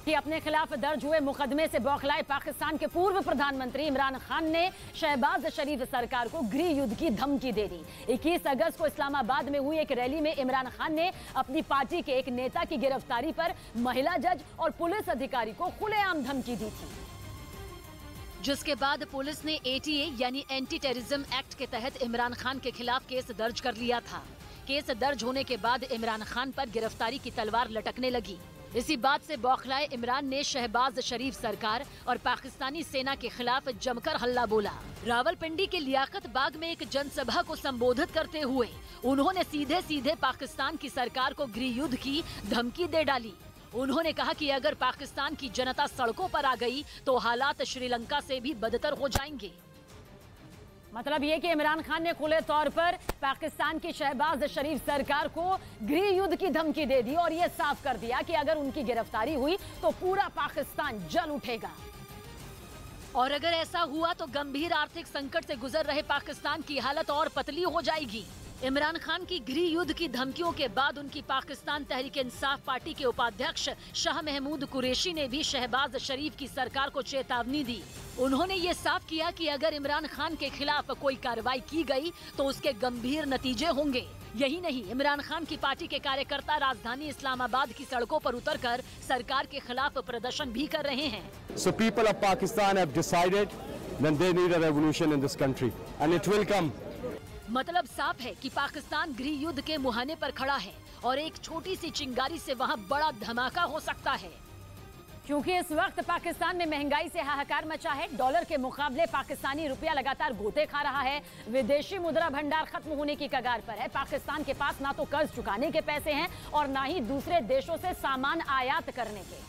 कि अपने खिलाफ दर्ज हुए मुकदमे से बौखलाए पाकिस्तान के पूर्व प्रधानमंत्री इमरान खान ने शहबाज शरीफ सरकार को गृह युद्ध की धमकी दे दी। 21 अगस्त को इस्लामाबाद में हुई एक रैली में इमरान खान ने अपनी पार्टी के एक नेता की गिरफ्तारी पर महिला जज और पुलिस अधिकारी को खुलेआम धमकी दी थी, जिसके बाद पुलिस ने ATA यानी एंटी टेररिज्म एक्ट के तहत इमरान खान के खिलाफ केस दर्ज कर लिया था। केस दर्ज होने के बाद इमरान खान पर गिरफ्तारी की तलवार लटकने लगी। इसी बात से बौखलाए इमरान ने शहबाज शरीफ सरकार और पाकिस्तानी सेना के खिलाफ जमकर हल्ला बोला। रावलपिंडी के लियाकत बाग में एक जनसभा को संबोधित करते हुए उन्होंने सीधे सीधे पाकिस्तान की सरकार को गृह युद्ध की धमकी दे डाली। उन्होंने कहा कि अगर पाकिस्तान की जनता सड़कों पर आ गई तो हालात श्रीलंका से भी बदतर हो जाएंगे। मतलब ये कि इमरान खान ने खुले तौर पर पाकिस्तान की शहबाज शरीफ सरकार को गृह युद्ध की धमकी दे दी और ये साफ कर दिया कि अगर उनकी गिरफ्तारी हुई तो पूरा पाकिस्तान जल उठेगा। और अगर ऐसा हुआ तो गंभीर आर्थिक संकट से गुजर रहे पाकिस्तान की हालत और पतली हो जाएगी। इमरान खान की गृह युद्ध की धमकियों के बाद उनकी पाकिस्तान तहरीक इंसाफ पार्टी के उपाध्यक्ष शाह महमूद कुरैशी ने भी शहबाज शरीफ की सरकार को चेतावनी दी। उन्होंने ये साफ किया कि अगर इमरान खान के खिलाफ कोई कार्रवाई की गई तो उसके गंभीर नतीजे होंगे। यही नहीं, इमरान खान की पार्टी के कार्यकर्ता राजधानी इस्लामाबाद की सड़कों पर उतरकर सरकार के खिलाफ प्रदर्शन भी कर रहे हैं। So people of Pakistan have decided that they need a revolution in this country and it will come. मतलब साफ है कि पाकिस्तान गृह युद्ध के मुहाने पर खड़ा है और एक छोटी सी चिंगारी से वहाँ बड़ा धमाका हो सकता है। क्योंकि इस वक्त पाकिस्तान में महंगाई से हाहाकार मचा है। डॉलर के मुकाबले पाकिस्तानी रुपया लगातार गोते खा रहा है। विदेशी मुद्रा भंडार खत्म होने की कगार पर है। पाकिस्तान के पास ना तो कर्ज चुकाने के पैसे हैं और ना ही दूसरे देशों से सामान आयात करने के।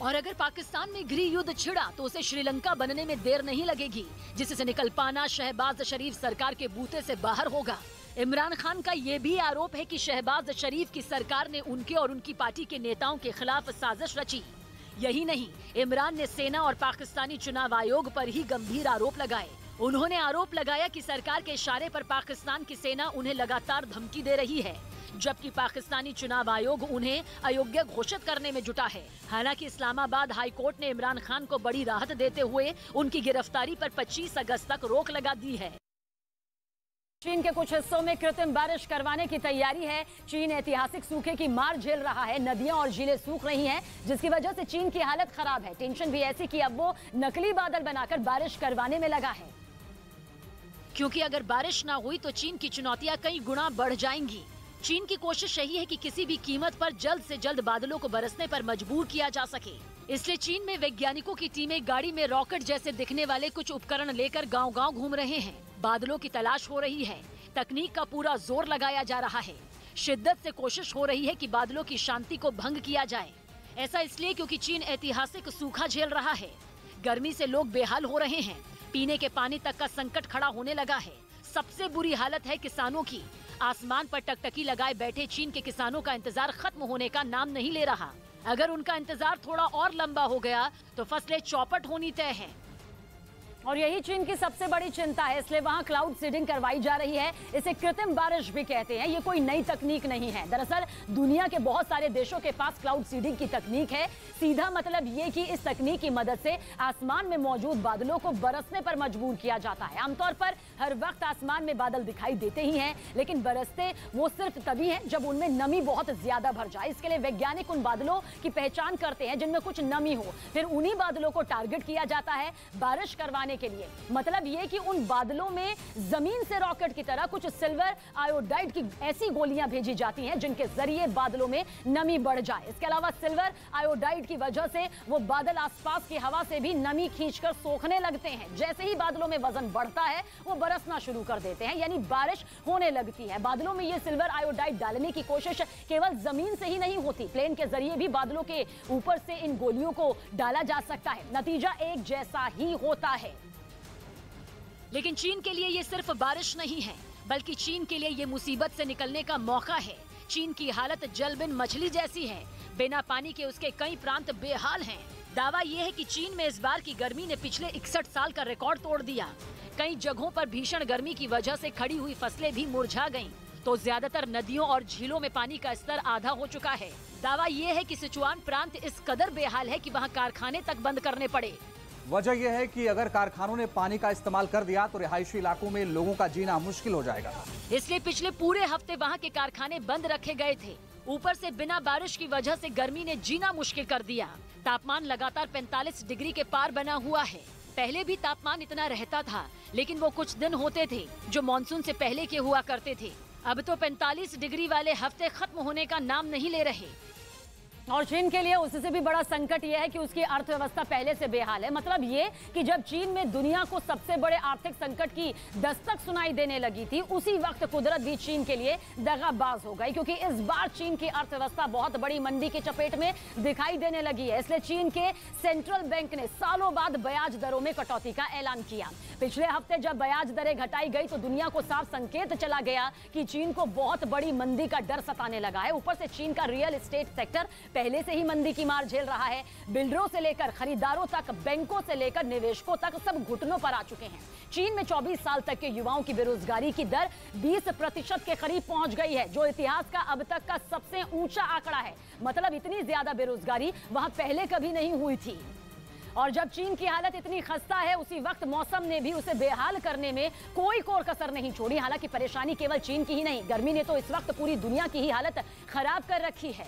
और अगर पाकिस्तान में गृह युद्ध छिड़ा तो उसे श्रीलंका बनने में देर नहीं लगेगी, जिससे निकल पाना शहबाज शरीफ सरकार के बूते से बाहर होगा। इमरान खान का ये भी आरोप है कि शहबाज शरीफ की सरकार ने उनके और उनकी पार्टी के नेताओं के खिलाफ साजिश रची। यही नहीं, इमरान ने सेना और पाकिस्तानी चुनाव आयोग पर ही गंभीर आरोप लगाए। उन्होंने आरोप लगाया कि सरकार के इशारे पर पाकिस्तान की सेना उन्हें लगातार धमकी दे रही है, जबकि पाकिस्तानी चुनाव आयोग उन्हें अयोग्य घोषित करने में जुटा है। हालांकि इस्लामाबाद हाई कोर्ट ने इमरान खान को बड़ी राहत देते हुए उनकी गिरफ्तारी पर 25 अगस्त तक रोक लगा दी है। चीन के कुछ हिस्सों में कृत्रिम बारिश करवाने की तैयारी है। चीन ऐतिहासिक सूखे की मार झेल रहा है। नदियां और झीलें सूख रही हैं, जिसकी वजह से चीन की हालत खराब है। टेंशन भी ऐसी कि अब वो नकली बादल बनाकर बारिश करवाने में लगा है, क्योंकि अगर बारिश ना हुई तो चीन की चुनौतियां कई गुना बढ़ जाएंगी। चीन की कोशिश यही है कि किसी भी कीमत पर जल्द से जल्द बादलों को बरसने पर मजबूर किया जा सके। इसलिए चीन में वैज्ञानिकों की टीमें गाड़ी में रॉकेट जैसे दिखने वाले कुछ उपकरण लेकर गांव-गांव घूम रहे हैं। बादलों की तलाश हो रही है। तकनीक का पूरा जोर लगाया जा रहा है। शिद्दत से कोशिश हो रही है कि बादलों की शांति को भंग किया जाए। ऐसा इसलिए क्योंकि चीन ऐतिहासिक सूखा झेल रहा है। गर्मी से लोग बेहाल हो रहे हैं। पीने के पानी तक का संकट खड़ा होने लगा है। सबसे बुरी हालत है किसानों की। आसमान पर टकटकी लगाए बैठे चीन के किसानों का इंतजार खत्म होने का नाम नहीं ले रहा। अगर उनका इंतजार थोड़ा और लंबा हो गया तो फसलें चौपट होनी तय है। और यही चीन की सबसे बड़ी चिंता है। इसलिए वहां क्लाउड सीडिंग करवाई जा रही है। इसे कृत्रिम बारिश भी कहते हैं। ये कोई नई तकनीक नहीं है। दरअसल दुनिया के बहुत सारे देशों के पास क्लाउड सीडिंग की तकनीक है। सीधा मतलब ये कि इस तकनीक की मदद से आसमान में मौजूद बादलों को बरसने पर मजबूर किया जाता है। आमतौर पर हर वक्त आसमान में बादल दिखाई देते ही हैं, लेकिन बरसते वो सिर्फ तभी हैं जब उनमें नमी बहुत ज्यादा भर जाए। इसके लिए वैज्ञानिक उन बादलों की पहचान करते हैं जिनमें कुछ नमी हो। फिर उन्हीं बादलों को टारगेट किया जाता है बारिश करवाने के लिए। मतलब ये कि उन बादलों में जमीन से रॉकेट की तरह कुछ सिल्वर आयोडाइड की ऐसी गोलियां भेजी जाती हैं जिनके जरिए बादलों में नमी बढ़ जाए। इसके अलावा सिल्वर आयोडाइड की वजह से वो बादल आसपास की हवा से भी नमी खींचकर सोखने लगते हैं। जैसे ही बादलों में वजन बढ़ता है वो बरसना शुरू कर देते हैं, यानी बारिश होने लगती है। बादलों में ये सिल्वर आयोडाइड डालने की कोशिश केवल जमीन से ही नहीं होती, प्लेन के जरिए भी बादलों के ऊपर से इन गोलियों को डाला जा सकता है। नतीजा एक जैसा ही होता है। लेकिन चीन के लिए ये सिर्फ बारिश नहीं है, बल्कि चीन के लिए ये मुसीबत से निकलने का मौका है। चीन की हालत जल बिन मछली जैसी है। बिना पानी के उसके कई प्रांत बेहाल हैं। दावा ये है कि चीन में इस बार की गर्मी ने पिछले 61 साल का रिकॉर्ड तोड़ दिया। कई जगहों पर भीषण गर्मी की वजह से खड़ी हुई फसलें भी मुरझा गईं। तो ज्यादातर नदियों और झीलों में पानी का स्तर आधा हो चुका है। दावा ये है कि सिचुआन प्रांत इस कदर बेहाल है कि वहाँ कारखाने तक बंद करने पड़े। वजह यह है कि अगर कारखानों ने पानी का इस्तेमाल कर दिया तो रिहायशी इलाकों में लोगों का जीना मुश्किल हो जाएगा। इसलिए पिछले पूरे हफ्ते वहाँ के कारखाने बंद रखे गए थे। ऊपर से बिना बारिश की वजह से गर्मी ने जीना मुश्किल कर दिया। तापमान लगातार 45 डिग्री के पार बना हुआ है। पहले भी तापमान इतना रहता था, लेकिन वो कुछ दिन होते थे जो मानसून से पहले के हुआ करते थे। अब तो 45 डिग्री वाले हफ्ते खत्म होने का नाम नहीं ले रहे। और चीन के लिए उससे भी बड़ा संकट यह है कि उसकी अर्थव्यवस्था पहले से बेहाल है। मतलब ये कि जब चीन में दुनिया को सबसे बड़े आर्थिक संकट की दस्तक सुनाई देने लगी थी, उसी वक्त कुदरत भी चीन के लिए दगाबाज हो गई, क्योंकि इस बार चीन की अर्थव्यवस्था बहुत बड़ी मंदी की चपेट में दिखाई देने लगी है। इसलिए चीन के सेंट्रल बैंक ने सालों बाद ब्याज दरों में कटौती का ऐलान किया। पिछले हफ्ते जब ब्याज दरें घटाई गई तो दुनिया को साफ संकेत चला गया कि चीन को बहुत बड़ी मंदी का डर सताने लगा है। ऊपर से चीन का रियल एस्टेट सेक्टर पहले से ही मंदी की मार झेल रहा है। बिल्डरों से लेकर खरीदारों तक, बैंकों से लेकर निवेशकों तक सब घुटनों पर आ चुके हैं। चीन में 24 साल तक के युवाओं की बेरोजगारी की दर 20% के करीब पहुंच गई है, जो इतिहास का अब तक का सबसे ऊंचा आंकड़ा है। मतलब इतनी ज्यादा बेरोजगारी वहां पहले कभी नहीं हुई थी। और जब चीन की हालत इतनी खस्ता है, उसी वक्त मौसम ने भी उसे बेहाल करने में कोई कोर कसर नहीं छोड़ी। हालांकि परेशानी केवल चीन की ही नहीं, गर्मी ने तो इस वक्त पूरी दुनिया की ही हालत खराब कर रखी है,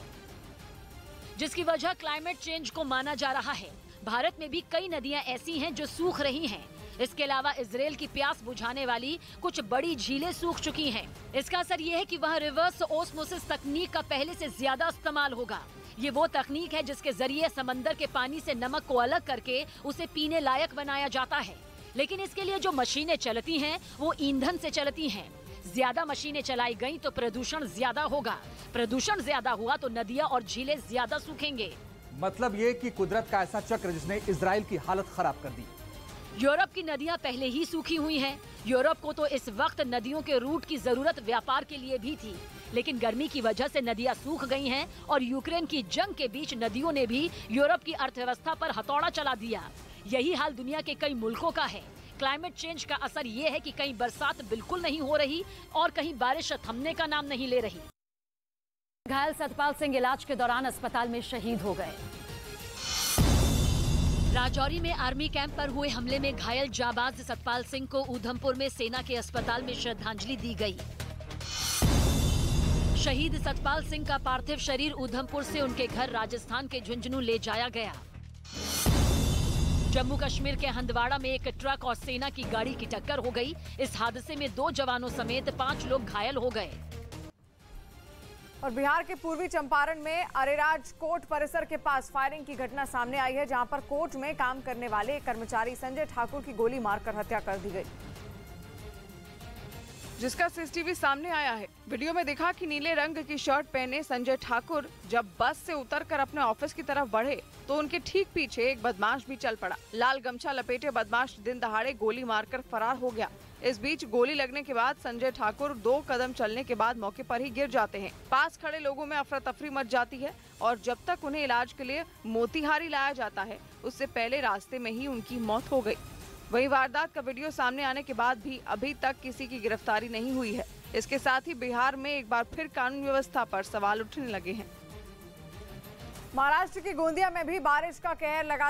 जिसकी वजह क्लाइमेट चेंज को माना जा रहा है। भारत में भी कई नदियां ऐसी हैं जो सूख रही हैं। इसके अलावा इजराइल की प्यास बुझाने वाली कुछ बड़ी झीलें सूख चुकी हैं। इसका असर ये है कि वहाँ रिवर्स ओस्मोसिस तकनीक का पहले से ज्यादा इस्तेमाल होगा। ये वो तकनीक है जिसके जरिए समंदर के पानी से नमक को अलग करके उसे पीने लायक बनाया जाता है। लेकिन इसके लिए जो मशीनें चलती हैं वो ईंधन से चलती हैं। ज्यादा मशीनें चलाई गई तो प्रदूषण ज्यादा होगा। प्रदूषण ज्यादा हुआ तो नदियां और झीलें ज्यादा सूखेंगे। मतलब ये कि कुदरत का ऐसा चक्र जिसने इजराइल की हालत खराब कर दी। यूरोप की नदियां पहले ही सूखी हुई हैं। यूरोप को तो इस वक्त नदियों के रूट की जरूरत व्यापार के लिए भी थी, लेकिन गर्मी की वजह से नदियां सूख गई हैं और यूक्रेन की जंग के बीच नदियों ने भी यूरोप की अर्थव्यवस्था पर हथौड़ा चला दिया। यही हाल दुनिया के कई मुल्कों का है। क्लाइमेट चेंज का असर ये है कि कहीं बरसात बिल्कुल नहीं हो रही और कहीं बारिश थमने का नाम नहीं ले रही। घायल सतपाल सिंह इलाज के दौरान अस्पताल में शहीद हो गए। राजौरी में आर्मी कैंप पर हुए हमले में घायल जाबाज सतपाल सिंह को ऊधमपुर में सेना के अस्पताल में श्रद्धांजलि दी गई। शहीद सतपाल सिंह का पार्थिव शरीर ऊधमपुर से उनके घर राजस्थान के झुंझुनू ले जाया गया। जम्मू कश्मीर के हंदवाड़ा में एक ट्रक और सेना की गाड़ी की टक्कर हो गई। इस हादसे में 2 जवानों समेत 5 लोग घायल हो गए। और बिहार के पूर्वी चंपारण में अरेराज कोर्ट परिसर के पास फायरिंग की घटना सामने आई है, जहां पर कोर्ट में काम करने वाले कर्मचारी संजय ठाकुर की गोली मारकर हत्या कर दी गई, जिसका सीसीटीवी सामने आया है। वीडियो में दिखा कि नीले रंग की शर्ट पहने संजय ठाकुर जब बस से उतरकर अपने ऑफिस की तरफ बढ़े तो उनके ठीक पीछे एक बदमाश भी चल पड़ा। लाल गमछा लपेटे बदमाश दिन दहाड़े गोली मारकर फरार हो गया। इस बीच गोली लगने के बाद संजय ठाकुर 2 कदम चलने के बाद मौके पर ही गिर जाते हैं। पास खड़े लोगों में अफरा तफरी मच जाती है और जब तक उन्हें इलाज के लिए मोतिहारी लाया जाता है, उससे पहले रास्ते में ही उनकी मौत हो गई। वहीं वारदात का वीडियो सामने आने के बाद भी अभी तक किसी की गिरफ्तारी नहीं हुई है। इसके साथ ही बिहार में एक बार फिर कानून व्यवस्था पर सवाल उठने लगे हैं। महाराष्ट्र की गोंदिया में भी बारिश का कहर लगा